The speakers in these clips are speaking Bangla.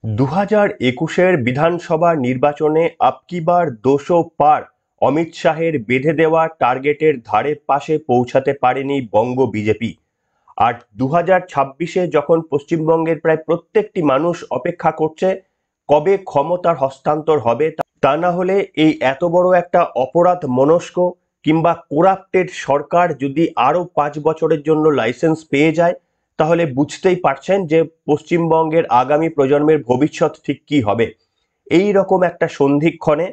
2021-এর বিধানসভা নির্বাচনে আবকি বার 200 পার অমিত শাহের বেঁধে দেওয়া টার্গেটের ধারে পাশে পৌঁছাতে পারেনি বঙ্গ বিজেপি। আর 2026-এ যখন পশ্চিমবঙ্গের প্রায় প্রত্যেকটি মানুষ অপেক্ষা করছে কবে ক্ষমতার হস্তান্তর হবে, তা না হলে এই এত বড় একটা অপরাধ মনস্ক কিংবা কোরাপ্টেড সরকার যদি আরো 5 বছরের জন্য লাইসেন্স পেয়ে যায়, তাহলে বুঝতেই পারছেন যে পশ্চিমবঙ্গের আগামী প্রজন্মের ভবিষ্যৎ ঠিক কি হবে। এই রকম একটা সন্ধিক্ষণে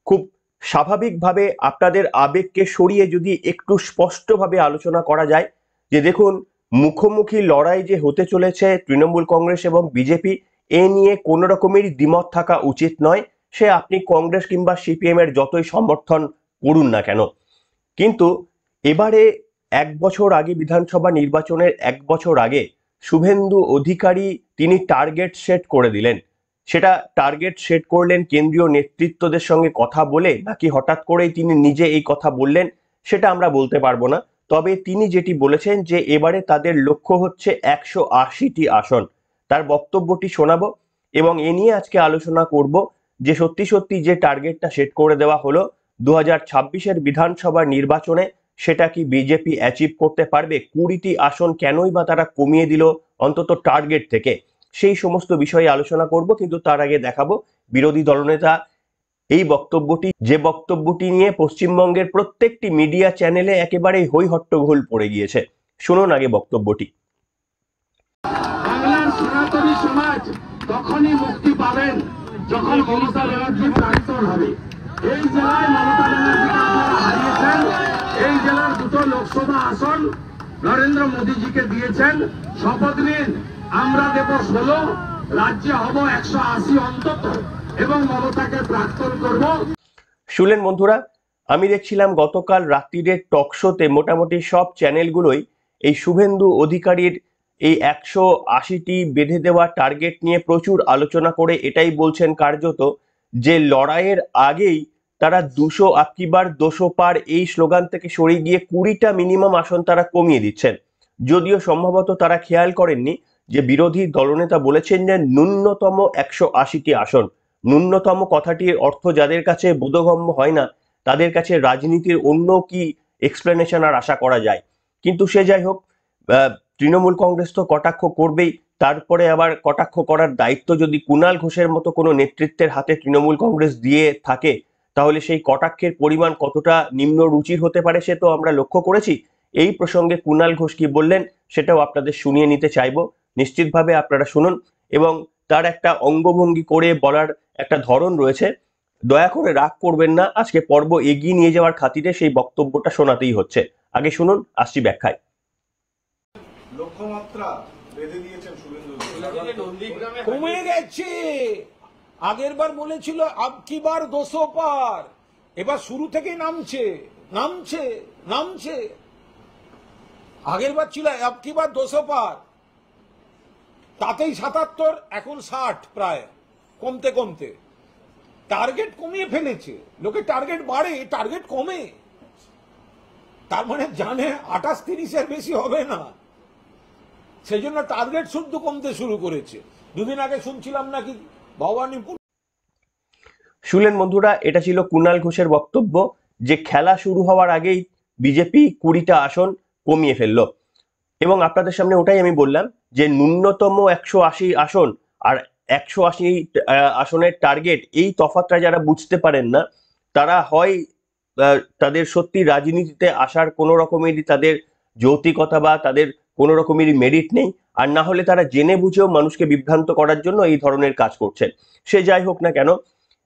খুব স্বাভাবিকভাবে আপনাদের আবেগকে সরিয়ে যদি একটু স্পষ্টভাবে আলোচনা করা যায় যে দেখুন, মুখোমুখি লড়াই যে হতে চলেছে তৃণমূল কংগ্রেস এবং বিজেপি, এ নিয়ে কোনো রকমেরই দ্বিমত থাকা উচিত নয়। সে আপনি কংগ্রেস কিংবা সিপিএম এর যতই সমর্থন করুন না কেন, কিন্তু এবারে 1 বছর আগে, বিধানসভা নির্বাচনের 1 বছর আগে শুভেন্দু অধিকারী তিনি টার্গেট সেট করে দিলেন। সেটা টার্গেট সেট করলেন কেন্দ্রীয় নেতৃত্বদের সঙ্গে কথা বলে, নাকি হঠাৎ করেই তিনি নিজে এই কথা বললেন, সেটা আমরা বলতে পারবো না। তবে তিনি যেটি বলেছেন যে এবারে তাদের লক্ষ্য হচ্ছে 180টি আসন। তার বক্তব্যটি শোনাবো এবং এ নিয়ে আজকে আলোচনা করব যে সত্যি সত্যি যে টার্গেটটা সেট করে দেওয়া হলো 2026-এর বিধানসভা নির্বাচনে, সেটা কি বিজেপি অ্যাচিভ করতে পারবে? 20টি আসন কেনই বা তারা কমিয়ে দিল অন্তত টার্গেট থেকে, সেই সমস্ত বিষয়ে আলোচনা করব। কিন্তু তার আগে দেখাবো বিরোধী দলনেতা এই বক্তব্যটি, যে বক্তব্যটি নিয়ে পশ্চিমবঙ্গের প্রত্যেকটি মিডিয়া চ্যানেলে একেবারে হই হট্টগোল পড়ে গিয়েছে। শুনুন আগে বক্তব্যটি। বাংলার সনাতনী সমাজ তখনই মুক্তি পাবেন যখন মমতা ব্যানার্জি প্রাক্তন হবে। এই জেলায় মমতা ব্যানার্জিকে আপনারা হারিয়েছেন। এই জেলার 2টো লোকসভা আসন নরেন্দ্র মোদীজিকে দিয়েছেন। শপথ নিন, আমরা দেব 16, রাজ্যে হব 180 অন্তত, এবং মমতাকে প্রাক্তন করব। শুনলেন বন্ধুরা, আমি দেখছিলাম গতকাল রাত্রির টক শোতে মোটামুটি সব চ্যানেলগুলোই এই শুভেন্দু অধিকারীর এই 180টি বেঁধে দেওয়া টার্গেট নিয়ে প্রচুর আলোচনা করে এটাই বলছেন কার্যত যে লড়াইয়ের আগেই তারা 200 আপকি বার 200 পার এই স্লোগান থেকে সরে গিয়ে 20টা মিনিমাম আসন তারা কমিয়ে দিচ্ছেন। যদিও সম্ভবত তারা খেয়াল করেননি যে বিরোধী দলনেতা বলেছেন যে ন্যূনতম 180টি আসন। ন্যূনতম কথাটির অর্থ যাদের কাছে বোধগম্য হয় না, তাদের কাছে রাজনীতির অন্য কি এক্সপ্লেনেশন আর আশা করা যায়। কিন্তু সে যাই হোক, তৃণমূল কংগ্রেস তো কটাক্ষ করবেই। তারপরে আবার কটাক্ষ করার দায়িত্ব যদি কুণাল ঘোষের মতো কোনো নেতৃত্বের হাতে তৃণমূল কংগ্রেস দিয়ে থাকে, তাহলে সেই কটাক্ষের পরিমাণ কতটা নিম্ন রুচির হতে পারে সে তো আমরা লক্ষ্য করেছি। এই প্রসঙ্গে কুণাল ঘোষ কি বললেন সেটাও আপনাদের শুনিয়ে নিতে চাইবো। নিশ্চিতভাবে আপনারা শুনুন, এবং তার একটা অঙ্গভঙ্গি করে বলার একটা ধরন রয়েছে। দয়া করে রাগ করবেন না, আজকে পর্ব এগিয়ে নিয়ে যাওয়ার খাতিরে সেই বক্তব্যটা শোনাতেই হচ্ছে। আগে শুনুন, আসছি ব্যাখ্যায়। লক্ষ্যমাত্রা বেঁধে দিয়েছেন শুভেন্দু, কমে গেছে। আগের বার বলেছিল আবকি বার 200 পার, এবার শুরু থেকেই নামছে নামছে নামছে। আগের বার ছিল আবকি বার 200 পার, তাতেই 77, এখন 60, প্রায় কমতে কমতে টার্গেট কমিয়ে ফেলেছে। লোকে টার্গেট বাড়ে, টার্গেট কমে, তার মানে জানে 28-30-এর বেশি হবে না, সেই জন্য টার্গেট শুদ্ধ কমতে শুরু করেছে। দুদিন আগে শুনছিলাম নাকি ভবানীপুর। শুনলেন বন্ধুরা, এটা ছিল কুণাল ঘোষের বক্তব্য যে খেলা শুরু হওয়ার আগেই বিজেপি 20টা আসন কমিয়ে ফেলল। এবং আপনাদের সামনে ওটাই আমি বললাম যে ন্যূনতম 180 আসন আর 180 আসনের টার্গেট, এই তফাৎটা যারা বুঝতে পারেন না, তারা হয় তাদের সত্যি রাজনীতিতে আসার কোনো রকমেরই তাদের যৌক্তিকতা বা তাদের কোনো রকমেরই মেরিট নেই, আর না হলে তারা জেনে বুঝেও মানুষকে বিভ্রান্ত করার জন্য এই ধরনের কাজ করছেন। সে যাই হোক না কেন,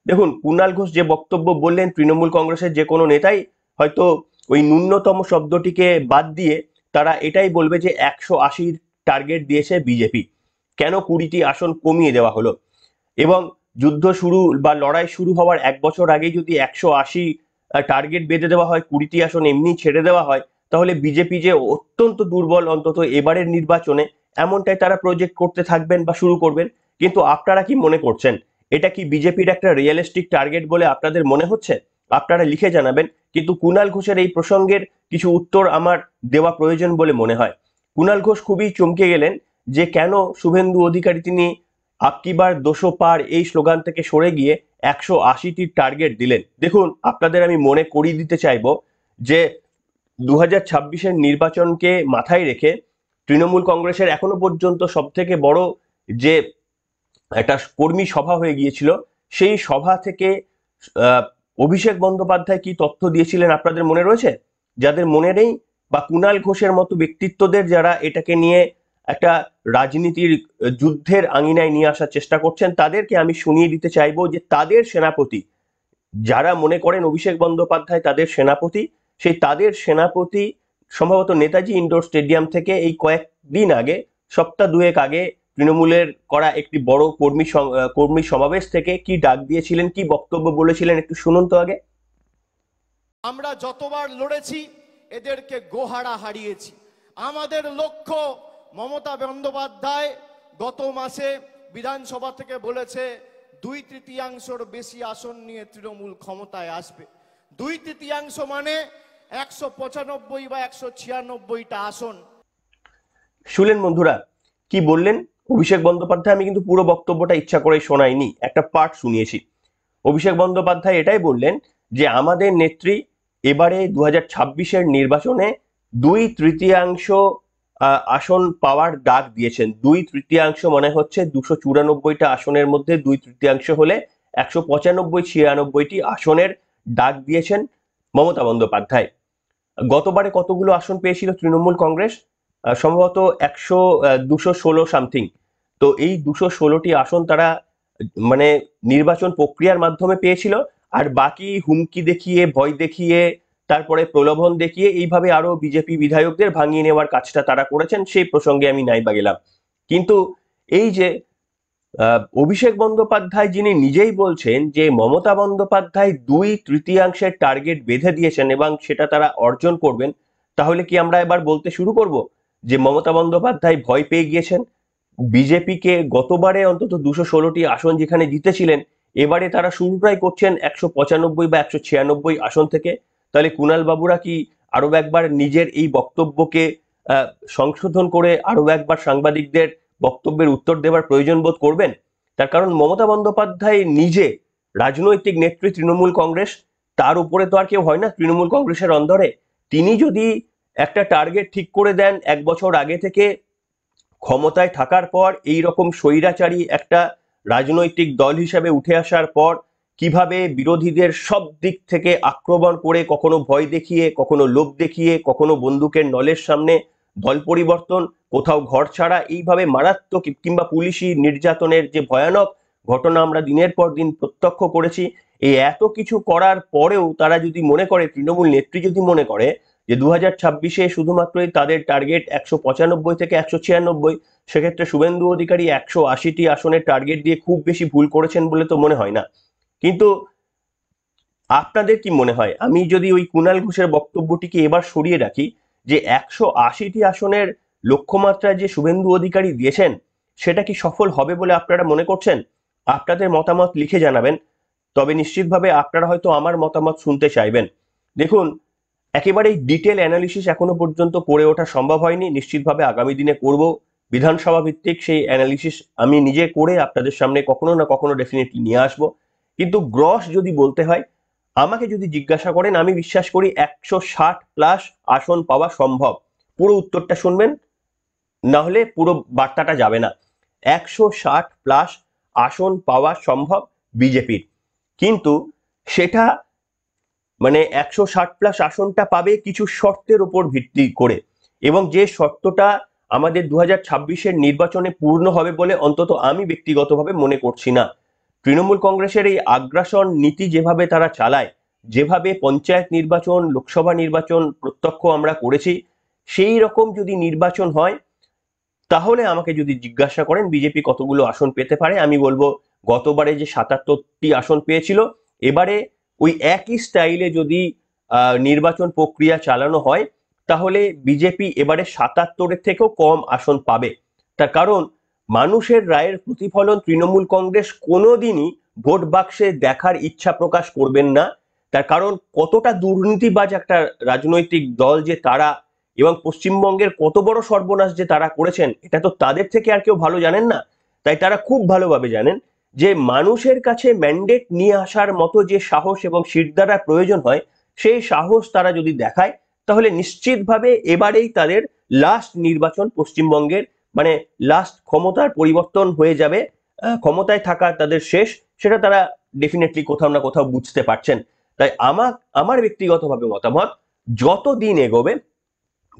দেখুন কুণাল ঘোষ যে বক্তব্য বললেন, তৃণমূল কংগ্রেসের যে কোনো নেতাই হয়তো ওই ন্যূনতম শব্দটিকে বাদ দিয়ে তারা এটাই বলবে যে 180 টার্গেট দিয়েছে বিজেপি, কেন 20টি আসন কমিয়ে দেওয়া হলো। এবং যুদ্ধ শুরু বা লড়াই শুরু হওয়ার 1 বছর আগে যদি 180 টার্গেট বেঁধে দেওয়া হয়, 20টি আসন এমনি ছেড়ে দেওয়া হয়, তাহলে বিজেপি যে অত্যন্ত দুর্বল অন্তত এবারের নির্বাচনে, এমনটাই তারা প্রজেক্ট করতে থাকবেন বা শুরু করবেন। কিন্তু আপনারা কি মনে করছেন, এটা কি বিজেপির একটা রিয়েলিস্টিক টার্গেট বলে আপনাদের মনে হচ্ছে? আপনারা লিখে জানাবেন। কিন্তু কুণাল ঘোষের এই প্রসঙ্গের কিছু উত্তর আমার দেওয়া প্রয়োজন বলে মনে হয়। কুণাল ঘোষ খুবই চমকে গেলেন যে কেন শুভেন্দু অধিকারী তিনি আপকি বার 200 পার এই স্লোগান থেকে সরে গিয়ে 180টির টার্গেট দিলেন। দেখুন, আপনাদের আমি মনে করিয়ে দিতে চাইবো যে 2026-এর নির্বাচনকে মাথায় রেখে তৃণমূল কংগ্রেসের এখনো পর্যন্ত সব থেকে বড় যে একটা কর্মী সভা হয়ে গিয়েছিল, সেই সভা থেকে আহ, অভিষেক বন্দ্যোপাধ্যায় কি তথ্য দিয়েছিলেন আপনাদের মনে রয়েছে? যাদের মনে নেই, বা কুণাল ঘোষের মতো ব্যক্তিত্বদের যারা এটাকে নিয়ে একটা রাজনীতির যুদ্ধের আঙিনায় নিয়ে আসার চেষ্টা করছেন, তাদেরকে আমি শুনিয়ে দিতে চাইবো যে তাদের সেনাপতি, যারা মনে করেন অভিষেক বন্দ্যোপাধ্যায় তাদের সেনাপতি, সেই তাদের সেনাপতি সম্ভবত নেতাজি ইন্ডোর স্টেডিয়াম থেকে এই কয়েকদিন আগে, সপ্তাহ দুয়েক আগে, তৃণমূলের করা একটি বড় কর্মী সমাবেশ থেকে কি ডাক দিয়েছিলেন, কি বক্তব্য বলেছিলেন, একটু শুনুন তো আগে। আমরা যতবার লড়েছি এদেরকে গোহারা হারিয়েছি। আমাদের লক্ষ্য, মমতা বন্দ্যোপাধ্যায় গত মাসে বিধানসভা থেকে বলেছে 2/3 বেশি আসন নিয়ে তৃণমূল ক্ষমতায় আসবে। 2/3 মানে 195 বা 196টা আসন। শুনলেন বন্ধুরা কি বললেন অভিষেক বন্দ্যোপাধ্যায়? আমি কিন্তু পুরো বক্তব্যটা ইচ্ছা করে শোনাইনি, একটা পার্ট শুনিয়েছি। অভিষেক বন্দ্যোপাধ্যায় এটাই বললেন যে আমাদের নেত্রী এবারে 2026-এর নির্বাচনে 2/3 আসন পাওয়ার ডাক দিয়েছেন। 2/3 মানে হচ্ছে 294টা আসনের মধ্যে 2/3 হলে 195-96টি আসনের ডাক দিয়েছেন মমতা বন্দ্যোপাধ্যায়। গতবারে কতগুলো আসন পেয়েছিল তৃণমূল কংগ্রেস? সম্ভবত 216 সামথিং। তো এই 216টি আসন তারা মানে নির্বাচন প্রক্রিয়ার মাধ্যমে পেয়েছিল, আর বাকি হুমকি দেখিয়ে, ভয় দেখিয়ে, তারপরে প্রলোভন দেখিয়ে এইভাবে আরো বিজেপি বিধায়কদের ভাঙিয়ে নেওয়ার কাজটা তারা করেছেন, সেই প্রসঙ্গে আমি নাইবা গেলাম। কিন্তু এই যে অভিষেক বন্দ্যোপাধ্যায়, যিনি নিজেই বলছেন যে মমতা বন্দ্যোপাধ্যায় 2/3 টার্গেট বেঁধে দিয়েছেন এবং সেটা তারা অর্জন করবেন, তাহলে কি আমরা এবার বলতে শুরু করব যে মমতা বন্দ্যোপাধ্যায় ভয় পেয়ে গিয়েছেন? বিজেপিকে গতবারে অন্তত 216টি আসন যেখানে জিতেছিলেন, এবারে তারা শুরুটাই করছেন 195 বা 196 আসন থেকে। তাহলে কুণাল বাবুরা কি আরো একবার নিজের এই বক্তব্যকে সংশোধন করে আরো একবার সাংবাদিকদের বক্তব্যের উত্তর দেওয়ার প্রয়োজন বোধ করবেন? তার কারণ মমতা বন্দ্যোপাধ্যায় নিজে রাজনৈতিক নেত্রী তৃণমূল কংগ্রেস, তার উপরে তো আর কেউ হয় না তৃণমূল কংগ্রেসের অন্দরে। তিনি যদি একটা টার্গেট ঠিক করে দেন 1 বছর আগে থেকে, ক্ষমতায় থাকার পর এই রকম স্বৈরাচারী একটা রাজনৈতিক দল হিসাবে উঠে আসার পর কিভাবে বিরোধীদের সব দিক থেকে আক্রমণ করে, কখনো ভয় দেখিয়ে, কখনো লোভ দেখিয়ে, কখনো বন্দুকের নলের সামনে দল পরিবর্তন, কোথাও ঘর ছাড়া, এইভাবে মারাত্মক কিংবা পুলিশি নির্যাতনের যে ভয়ানক ঘটনা আমরা দিনের পর দিন প্রত্যক্ষ করেছি, এই এত কিছু করার পরেও তারা যদি মনে করে, তৃণমূল নেত্রী যদি মনে করে যে 2026-এ শুধুমাত্রই তাদের টার্গেট 195 থেকে 196, সেক্ষেত্রে শুভেন্দু অধিকারী 180টি আসনের টার্গেট দিয়ে খুব বেশি ভুল করেছেন বলে তো মনে হয় না। কিন্তু আপনাদের কি মনে হয়, আমি যদি ওই কুণাল ঘোষের বক্তব্যটিকে এবার সরিয়ে রাখি, যে 180টি আসনের লক্ষ্যমাত্রা যে শুভেন্দু অধিকারী দিয়েছেন, সেটা কি সফল হবে বলে আপনারা মনে করছেন? আপনাদের মতামত লিখে জানাবেন। তবে নিশ্চিতভাবে আপনারা হয়তো আমার মতামত শুনতে চাইবেন। দেখুন, একেবারে ডিটেল অ্যানালিসিস এখনো পর্যন্ত করে ওঠা সম্ভব হয়নি, নিশ্চিতভাবে আগামী দিনে করব। বিধানসভা ভিত্তিক সেই অ্যানালিসিস আমি নিজে করে আপনাদের সামনে কখনো না কখনো ডেফিনেটলি নিয়ে আসব। কিন্তু গ্রস যদি বলতে হয়, আমাকে যদি জিজ্ঞাসা করেন, আমি বিশ্বাস করি 160+ আসন পাওয়া সম্ভব। পুরো উত্তরটা শুনবেন, না হলে পুরো বার্তাটা যাবে না। 160+ আসন পাওয়া সম্ভব বিজেপির, কিন্তু সেটা মানে 160+ আসনটা পাবে কিছু শর্তের উপর ভিত্তি করে, এবং যে শর্তটা আমাদের 2026-এর নির্বাচনে পূর্ণ হবে বলে অন্তত আমি ব্যক্তিগতভাবে মনে করছি না। তৃণমূল কংগ্রেসের এই আগ্রাসন নীতি যেভাবে তারা চালায়, যেভাবে পঞ্চায়েত নির্বাচন, লোকসভা নির্বাচন প্রত্যক্ষ আমরা করেছি, সেই রকম যদি নির্বাচন হয়, তাহলে আমাকে যদি জিজ্ঞাসা করেন বিজেপি কতগুলো আসন পেতে পারে, আমি বলবো গতবারে যে 77টি আসন পেয়েছিল, এবারে ওই একই স্টাইলে যদি নির্বাচন প্রক্রিয়া চালানো হয়, তাহলে বিজেপি এবারে 77-এর থেকেও কম আসন পাবে। তার কারণ মানুষের রায়ের প্রতিফলন তৃণমূল কংগ্রেস কোনোদিনই ভোট বাক্সে দেখার ইচ্ছা প্রকাশ করবেন না। তার কারণ কতটা দুর্নীতিবাজ একটা রাজনৈতিক দল যে তারা, এবং পশ্চিমবঙ্গের কত বড় সর্বনাশ যে তারা করেছেন, এটা তো তাদের থেকে আর কেউ ভালো জানেন না। তাই তারা খুব ভালোভাবে জানেন যে মানুষের কাছে ম্যান্ডেট নিয়ে আসার মতো যে সাহস এবং শিরদাঁড়ার প্রয়োজন হয়, সেই সাহস তারা যদি দেখায় তাহলে নিশ্চিতভাবে এবারেই তাদের লাস্ট নির্বাচন পশ্চিমবঙ্গের, মানে লাস্ট ক্ষমতার পরিবর্তন হয়ে যাবে, ক্ষমতায় থাকা তাদের শেষ, সেটা তারা ডেফিনেটলি কোথাও না কোথাও বুঝতে পারছেন। তাই আমার ব্যক্তিগতভাবে মতামত, যত দিন এগোবে,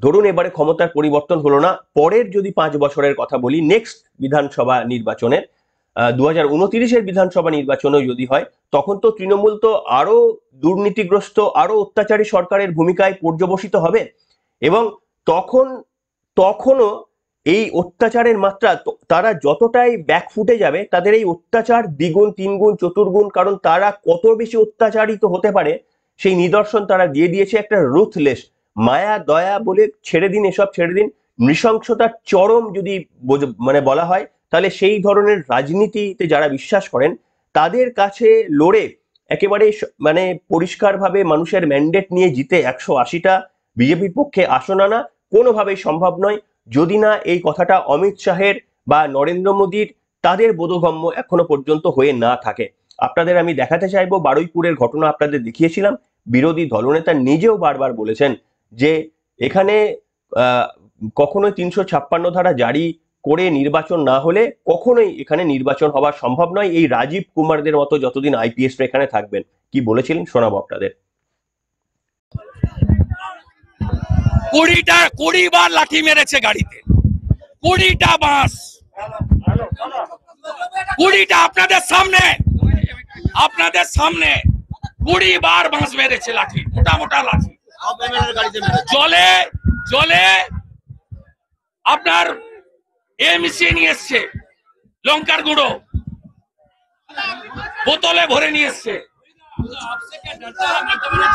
ধরুন এবারে ক্ষমতার পরিবর্তন হলো না, পরের যদি 5 বছরের কথা বলি, নেক্সট বিধানসভা নির্বাচনের 2029-এর বিধানসভা নির্বাচনও যদি হয়, তখন তো তৃণমূল তো আরো দুর্নীতিগ্রস্ত, আরো অত্যাচারী সরকারের ভূমিকায় পর্যবসিত হবে, এবং তখনও এই অত্যাচারের মাত্রা তারা যতটাই ব্যাকফুটে যাবে, তাদের এই অত্যাচার দ্বিগুণ, তিনগুণ, চতুর্গুণ, কারণ তারা কত বেশি অত্যাচারিত হতে পারে সেই নিদর্শন তারা দিয়ে দিয়েছে। একটা রুথলেস, মায়া দয়া বলে ছেড়ে দিন, এসব ছেড়ে দিন, নৃশংসতার চরম যদি মানে বলা হয়, তাহলে সেই ধরনের রাজনীতিতে যারা বিশ্বাস করেন তাদের কাছে লড়ে একেবারে মানে পরিষ্কারভাবে মানুষের ম্যান্ডেট নিয়ে জিতে 180টা বিজেপির পক্ষে আসন আনা কোনোভাবেই সম্ভব নয়, যদি না এই কথাটা অমিত শাহের বা নরেন্দ্র মোদীর তাদের বোধগম্য এখনো পর্যন্ত হয়ে না থাকে। আপনাদের আমি দেখাতে চাইবো, বারুইপুরের ঘটনা আপনাদের দেখিয়েছিলাম, বিরোধী দলনেতা নিজেও বারবার বলেছেন যে এখানে কখনোই 356 ধারা জারি করে নির্বাচন না হলে কখনোই এখানে নির্বাচন হওয়া সম্ভব নয়, এই রাজীব কুমারদের মতো যতদিন আইপিএস এখানে থাকবেন। কি বলেছিলেন শোনাবো আপনাদের। 20 বার লাঠি মেরেছে গাড়িতে, 20টা বাঁশ, 20টা আপনাদের সামনে 20 বার বাঁশ মেরেছে, লাঠি, মোটা মোটা লাঠি, জলে আপনার মিশিয়ে নিয়ে এসছে, লঙ্কার গুঁড়ো বোতলে ভরে নিয়ে এসছে,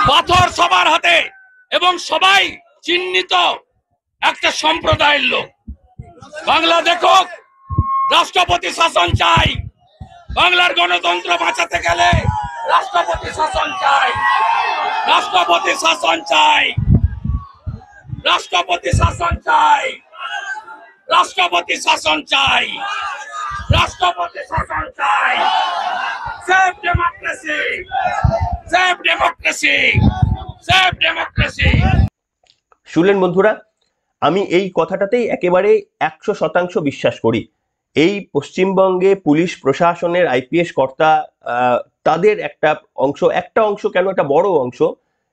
পাথর সবার হাতে, এবং সবাই চিহ্নিত একটা সম্প্রদায়ের লোক। বাংলা দেখো, রাষ্ট্রপতি শাসন চাই, বাংলার গণতন্ত্র বাঁচাতে গেলে রাষ্ট্রপতি শাসন চাই, রাষ্ট্রপতি শাসন চাই, রাষ্ট্রপতি শাসন চাই, রাষ্ট্রপতি শাসন চাই, রাষ্ট্রপতি শাসন চাই। Save democracy, save democracy, save democracy. শুনলেন বন্ধুরা, আমি এই কথাটাতেই একেবারে 100% বিশ্বাস করি। এই পশ্চিমবঙ্গে পুলিশ প্রশাসনের আইপিএস কর্তা তাদের একটা অংশ কেন, একটা বড় অংশ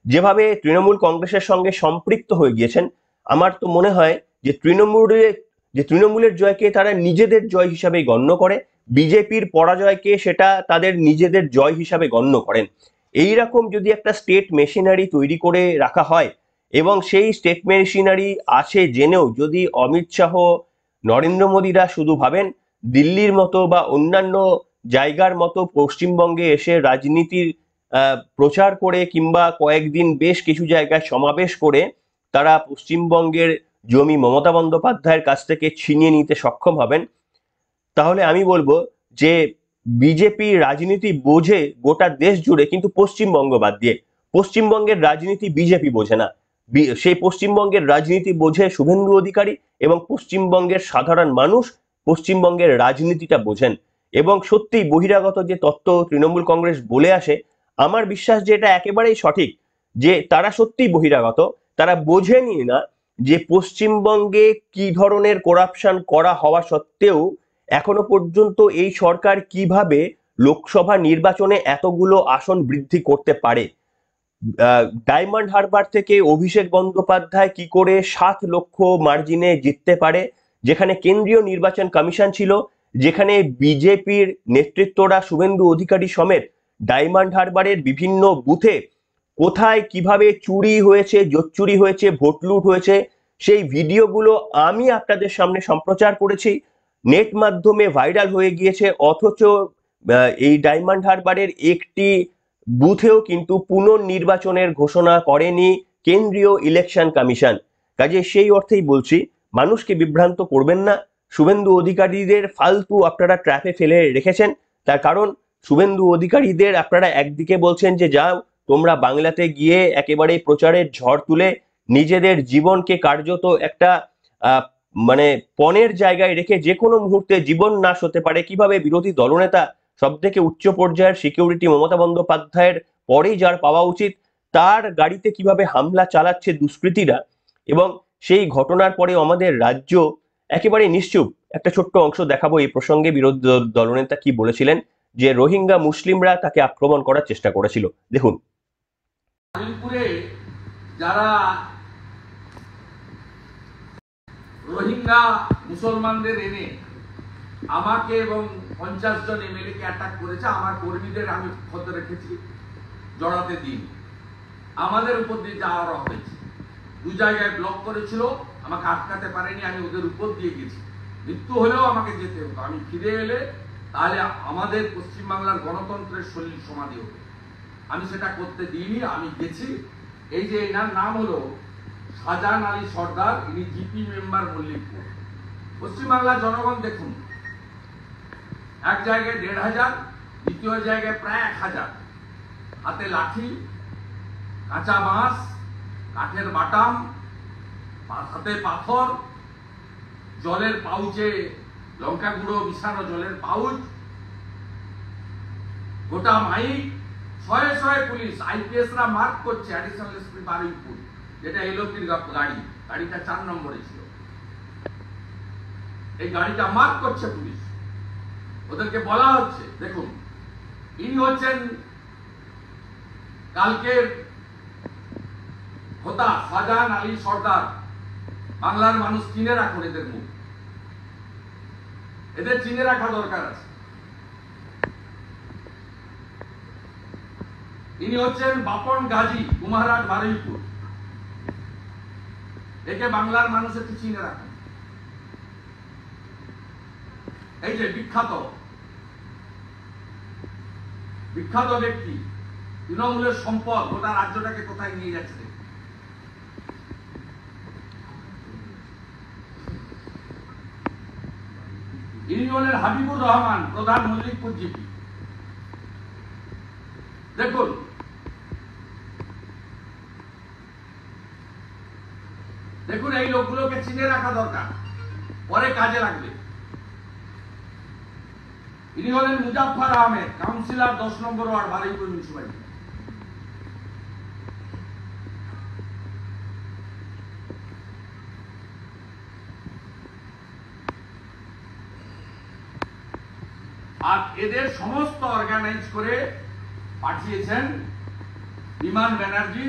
যেভাবে তৃণমূল কংগ্রেসের সঙ্গে সম্পৃক্ত হয়ে গিয়েছেন, আমার তো মনে হয় যে তৃণমূলের জয়কে তারা নিজেদের জয় হিসাবে গণ্য করে, বিজেপির পরাজয়কে সেটা তাদের নিজেদের জয় হিসাবে গণ্য করেন। এইরকম যদি একটা স্টেট মেশিনারি তৈরি করে রাখা হয়, এবং সেই স্টেট মেশিনারি আছে জেনেও যদি অমিত শাহ, নরেন্দ্র মোদীরা শুধু ভাবেন দিল্লির মতো বা অন্যান্য জায়গার মতো পশ্চিমবঙ্গে এসে রাজনীতির প্রচার করে কিংবা কয়েকদিন বেশ কিছু জায়গায় সমাবেশ করে তারা পশ্চিমবঙ্গের জমি মমতা বন্দ্যোপাধ্যায়ের কাছ থেকে ছিনিয়ে নিতে সক্ষম হবেন, তাহলে আমি বলবো যে বিজেপি রাজনীতি বোঝে গোটা দেশ জুড়ে, কিন্তু পশ্চিমবঙ্গ বাদ দিয়ে। পশ্চিমবঙ্গের রাজনীতি বিজেপি বোঝে না, সেই পশ্চিমবঙ্গের রাজনীতি বোঝে শুভেন্দু অধিকারী, এবং পশ্চিমবঙ্গের সাধারণ মানুষ পশ্চিমবঙ্গের রাজনীতিটা বোঝেন। এবং সত্যি বহিরাগত যে তত্ত্ব তৃণমূল কংগ্রেস বলে আসে, আমার বিশ্বাস যে এটা একেবারেই সঠিক, যে তারা সত্যি বহিরাগত, তারা বোঝেনি না যে পশ্চিমবঙ্গে কি ধরনের করাপশন করা হওয়া সত্ত্বেও এখনো পর্যন্ত এই সরকার কিভাবে লোকসভা নির্বাচনে এতগুলো আসন বৃদ্ধি করতে পারে। ডায়মন্ড হারবার থেকে অভিষেক বন্দ্যোপাধ্যায় কি করে 7 লক্ষ মার্জিনে জিততে পারে, যেখানে কেন্দ্রীয় নির্বাচন কমিশন ছিল, যেখানে বিজেপির নেতৃত্বরা শুভেন্দু অধিকারী সমেত ডায়মন্ড হারবারের বিভিন্ন বুথে কোথায় কিভাবে চুরি হয়েছে, জোচ্চুরি হয়েছে, ভোট লুট হয়েছে, সেই ভিডিওগুলো আমি আপনাদের সামনে সম্প্রচার করেছি, নেট মাধ্যমে ভাইরাল হয়ে গিয়েছে। অথচ এই ডায়মন্ড হারবারের একটি বুথেও কিন্তু পুনর্নির্বাচনের ঘোষণা করেনি কেন্দ্রীয় ইলেকশন কমিশন। কাজে সেই অর্থেই বলছি, মানুষকে বিভ্রান্ত করবেন না। শুভেন্দু অধিকারীদের ফালতু আপনারা ট্র্যাপে ফেলে রেখেছেন, তার কারণ শুভেন্দু অধিকারীদের আপনারা একদিকে বলছেন যে যাও তোমরা বাংলাতে গিয়ে একেবারে প্রচারের ঝড় তুলে নিজেদের জীবনকে কার্যত একটা মানে পণের জায়গায় রেখে যে কোনো মুহূর্তে জীবন নাশ হতে পারে, কিভাবে বিরোধী দলনেতা সব থেকে উচ্চ পর্যায়ের সিকিউরিটি মমতা বন্দ্যোপাধ্যায়ের পরেই যার পাওয়া উচিত তার গাড়িতে কিভাবে হামলা চালাচ্ছে দুষ্কৃতীরা, এবং সেই ঘটনার পরে আমাদের রাজ্য একেবারে নিশ্চুপ। একটা ছোট্ট অংশ দেখাবো এই প্রসঙ্গে বিরোধী দলনেতা কি বলেছিলেন, যে রোহিঙ্গা মুসলিমরা তাকে আক্রমণ করার চেষ্টা করেছিল। দেখুন। আলিপুরে যারা রোহিঙ্গা মুসলমানদের এনে আমাকে এবং 50 জন এমএলএ কে অ্যাটাক করেছে, আমার কর্মীদের আমি ক্ষত রেখেছি, জড়াতে দিন, আমাদের উপর দিয়ে যাওয়া হয়েছে। 2 জায়গায় ব্লক করেছিল, আমাকে আটকাতে পারেনি, আমি ওদের উপর দিয়ে গেছি। মৃত্যু হলেও আমাকে যেতে হতো, আমি ফিরে এলে তাহলে আমাদের পশ্চিমবাংলার গণতন্ত্রের শরীর সমাধি হবে। আমি সেটা করতে দিইনি, আমি গেছি। এই যে এনার নাম হলো শাহজাহান আলী সর্দার, ইনি জিপি মেম্বার মল্লিকপুর। পশ্চিমবাংলার জনগণ দেখুন, এক জায়গায় 1500, দ্বিতীয় জায়গায় প্রায় 1000, হাতে লাঠি, কাঁচা বাঁশ, কাঠের বাটাম, হাতে পাথর, জলের পাউচে লঙ্কা গুঁড়ো মিশানো জলের পাউচ, গোটা মাইক, শয়ে শয়ে পুলিশ, আইপিএসরা মার্ক করছে অ্যাডিশনাল এসপি বারুইপুর, যেটা এলওপির গাড়ি, গাড়িটা 4 নম্বরে ছিল। এই গাড়িটা মার্ক করছে পুলিশ, ওদেরকে বলা হচ্ছে দেখুন ইনি হচ্ছেন কালকের হোতা শাহজাহান আলী সর্দার। বাংলার মানুষ চিনে রাখুন এদের মুখ, এদের চিনে রাখা দরকার আছে। ইনি হচ্ছেন বাপন গাজী, কুমারহাট, বারুইপুর। একে বাংলার মানুষ একটু চিনে রাখুন। এই যে বিখ্যাত বিখ্যাত ব্যক্তি, তৃণমূলের সম্পদ, গোটা রাজ্যটাকে কোথায় নিয়ে যাচ্ছে। ইনি হলেন হাবিবুর রহমান, প্রধান মল্লিকপুর জিপি। দেখুন দেখুন এই লোকগুলোকে চিনে রাখা দরকার, পরে কাজে লাগবে। ইনি হলেন মুজাফফর আহমেদ, কাউন্সিলর 10 নম্বর ওয়ার্ড, বারুইপুর মিউনিসিপালিটি। আর এদের সমস্ত অর্গানাইজ করে পাঠিয়েছেন বিমান ব্যানার্জি,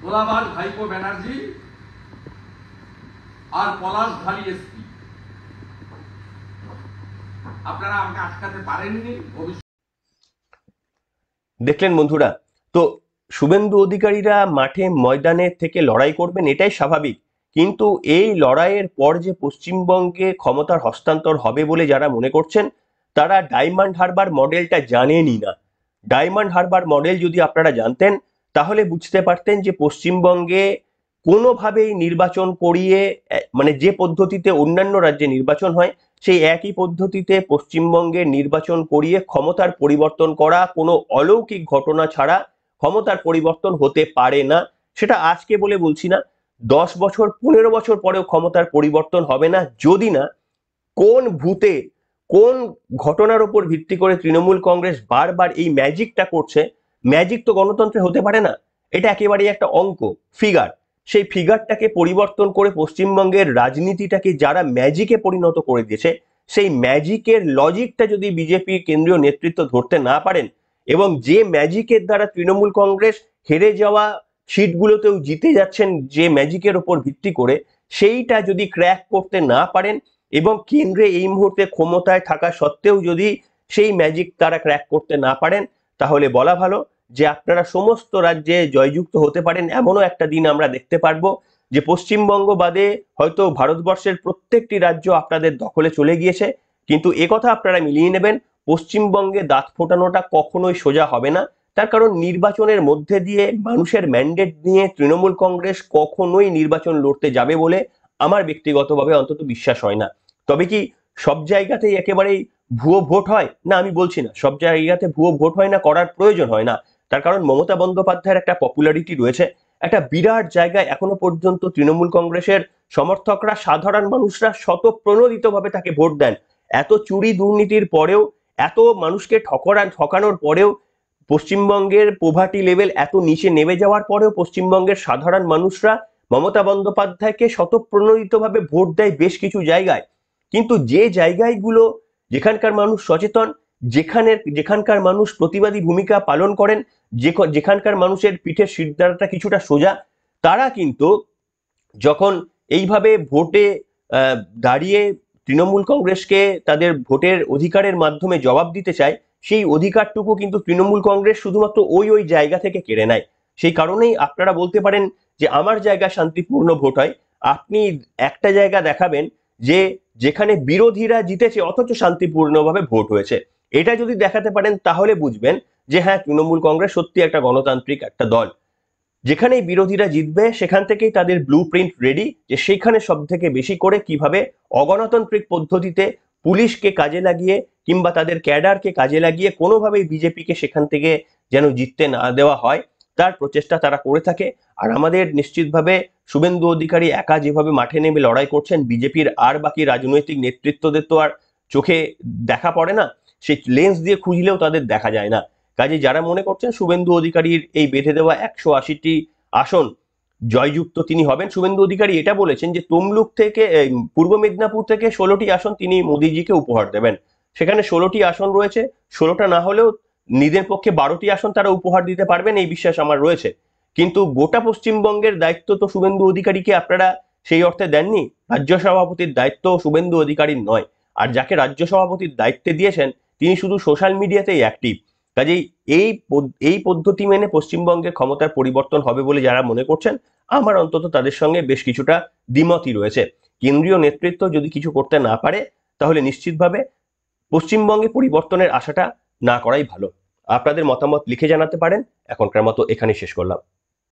গোলাবাজ ভাইপো ব্যানার্জি আর পলাশ ঢালি এসপি। আপনারা আমাকে আটকাতে পারেননি। দেখলেন বন্ধুরা, তো শুভেন্দু অধিকারীরা মাঠে ময়দানে থেকে লড়াই করবেন, এটাই স্বাভাবিক। কিন্তু এই লড়াইয়ের পর যে পশ্চিমবঙ্গে ক্ষমতার হস্তান্তর হবে বলে যারা মনে করছেন, তারা ডায়মন্ড হারবার মডেলটা জানেনই না। ডায়মন্ড হারবার মডেল যদি আপনারা জানতেন তাহলে বুঝতে পারতেন যে পশ্চিমবঙ্গে কোনোভাবেই নির্বাচন করিয়ে, মানে যে পদ্ধতিতে অন্যান্য রাজ্যে নির্বাচন হয় সেই একই পদ্ধতিতে পশ্চিমবঙ্গে নির্বাচন করিয়ে ক্ষমতার পরিবর্তন করা কোনো অলৌকিক ঘটনা ছাড়া ক্ষমতার পরিবর্তন হতে পারে না। সেটা আজকে বলে বলছি না, 10 বছর 15 বছর পরেও ক্ষমতার পরিবর্তন হবে না, যদি না কোন ভূতে কোন ঘটনার উপর ভিত্তি করে তৃণমূল কংগ্রেস বারবার এই ম্যাজিকটা করছে। ম্যাজিক তো গণতন্ত্রে হতে পারে না, এটা একেবারেই একটা অঙ্ক, ফিগার। সেই ফিগারটাকে পরিবর্তন করে পশ্চিমবঙ্গের রাজনীতিটাকে যারা ম্যাজিকে পরিণত করে দিয়েছে, সেই ম্যাজিকের লজিকটা যদি বিজেপি কেন্দ্রীয় নেতৃত্ব ধরতে না পারেন, এবং যে ম্যাজিকের দ্বারা তৃণমূল কংগ্রেস হেরে যাওয়া সিটগুলোতেও জিতে যাচ্ছেন যে ম্যাজিকের উপর ভিত্তি করে, সেইটা যদি ক্র্যাক করতে না পারেন এবং কেন্দ্রে এই মুহূর্তে ক্ষমতায় থাকা সত্ত্বেও যদি সেই ম্যাজিক তারা ক্র্যাক করতে না পারেন, তাহলে বলা ভালো যে আপনারা সমস্ত রাজ্যে জয়যুক্ত হতে পারেন। এমনও একটা দিন আমরা দেখতে পারবো যে পশ্চিমবঙ্গ বাদে হয়তো ভারতবর্ষের প্রত্যেকটি রাজ্য আপনাদের দখলে চলে গিয়েছে। কিন্তু একথা আপনারা মিলিয়ে নেবেন, পশ্চিমবঙ্গে দাঁত ফোটানোটা কখনোই সোজা হবে না। তার কারণ নির্বাচনের মধ্যে দিয়ে মানুষের ম্যান্ডেট নিয়ে তৃণমূল কংগ্রেস কখনোই নির্বাচন লড়তে যাবে বলে আমার ব্যক্তিগতভাবে অন্তত বিশ্বাস হয় না। তবে কি সব জায়গাতেই একেবারেই ভুয়ো ভোট হয় না? আমি বলছি না সব জায়গাতে ভুয়ো ভোট হয় না, করার প্রয়োজন হয় না। তার কারণ মমতা বন্দ্যোপাধ্যায়ের একটা পপুলারিটি রয়েছে, একটা বিরাট জায়গায় এখনো পর্যন্ত তৃণমূল কংগ্রেসের সমর্থকরা, সাধারণ মানুষরা স্বতঃপ্রণোদিতভাবে তাকে ভোট দেন। এত চুরি দুর্নীতির পরেও, এত মানুষকে ঠকানোর পরেও, পশ্চিমবঙ্গের পোভার্টি লেভেল এত নিচে নেমে যাওয়ার পরেও পশ্চিমবঙ্গের সাধারণ মানুষরা মমতা বন্দ্যোপাধ্যায়কে স্বতঃপ্রণোদিতভাবে ভোট দেয় বেশ কিছু জায়গায়। কিন্তু যে জায়গাগুলো, যেখানকার মানুষ সচেতন, যেখানকার মানুষ প্রতিবাদী ভূমিকা পালন করেন, যেখানকার মানুষের পিঠের শিরদাঁড়াটা কিছুটা সোজা, তারা কিন্তু যখন এইভাবে ভোটে দাঁড়িয়ে তৃণমূল কংগ্রেসকে তাদের ভোটের অধিকারের মাধ্যমে জবাব দিতে চায়, সেই অধিকারটুকু কিন্তু তৃণমূল কংগ্রেস শুধুমাত্র ওই জায়গা থেকে কেড়ে নেয়। সেই কারণেই আপনারা বলতে পারেন যে আমার জায়গা শান্তিপূর্ণ ভোট হয়। আপনি একটা জায়গা দেখাবেন যে যেখানে বিরোধীরা জিতেছে অথচ শান্তিপূর্ণভাবে ভোট হয়েছে। এটা যদি দেখাতে পারেন তাহলে বুঝবেন যে হ্যাঁ, তৃণমূল কংগ্রেস সত্যি একটা গণতান্ত্রিক একটা দল। যেখানেই বিরোধীরা জিতবে সেখান থেকেই তাদের ব্লু প্রিন্ট রেডি, যে সেখানে সব থেকে বেশি করে কিভাবে অগণতান্ত্রিক পদ্ধতিতে পুলিশকে কাজে লাগিয়ে কিংবা তাদের ক্যাডারকে কাজে লাগিয়ে কোনোভাবেই বিজেপিকে সেখান থেকে যেন জিততে না দেওয়া হয়, তার প্রচেষ্টা তারা করে থাকে। আর আমাদের নিশ্চিতভাবে শুভেন্দু অধিকারী একা যেভাবে মাঠে নেমে লড়াই করছেন, বিজেপির আর বাকি রাজনৈতিক নেতৃত্বদের তো আর চোখে দেখা পড়ে না, সেই লেন্স দিয়ে খুঁজলেও তাদের দেখা যায় না। কাজে যারা মনে করছেন শুভেন্দু অধিকারীর এই বেঁধে দেওয়া 180টি আসন জয়যুক্ত তিনি হবেন, শুভেন্দু অধিকারী এটা বলেছেন যে তমলুক থেকে, পূর্ব মেদিনীপুর থেকে 16টি আসন তিনি মোদিজিকে উপহার দেবেন। সেখানে 16টি আসন রয়েছে, 16টা না হলেও নিজের পক্ষে 12টি আসন তারা উপহার দিতে পারবেন, এই বিশ্বাস আমার রয়েছে। কিন্তু গোটা পশ্চিমবঙ্গের দায়িত্ব তো শুভেন্দু অধিকারীকে আপনারা সেই অর্থে দেননি। রাজ্য সভাপতির দায়িত্ব শুভেন্দু অধিকারীর নয়। আর যাকে রাজ্য সভাপতির দায়িত্বে দিয়েছেন তিনি শুধু সোশ্যাল মিডিয়াতেই অ্যাক্টিভ। কাজেই এই পদ্ধতি মেনে পশ্চিমবঙ্গের ক্ষমতার পরিবর্তন হবে বলে যারা মনে করছেন, আমার অন্তত তাদের সঙ্গে বেশ কিছুটা দ্বিমতই রয়েছে। কেন্দ্রীয় নেতৃত্ব যদি কিছু করতে না পারে তাহলে নিশ্চিতভাবে পশ্চিমবঙ্গে পরিবর্তনের আশাটা না করাই ভালো। আপনাদের মতামত লিখে জানাতে পারেন। এখনকার মতো এখানেই শেষ করলাম।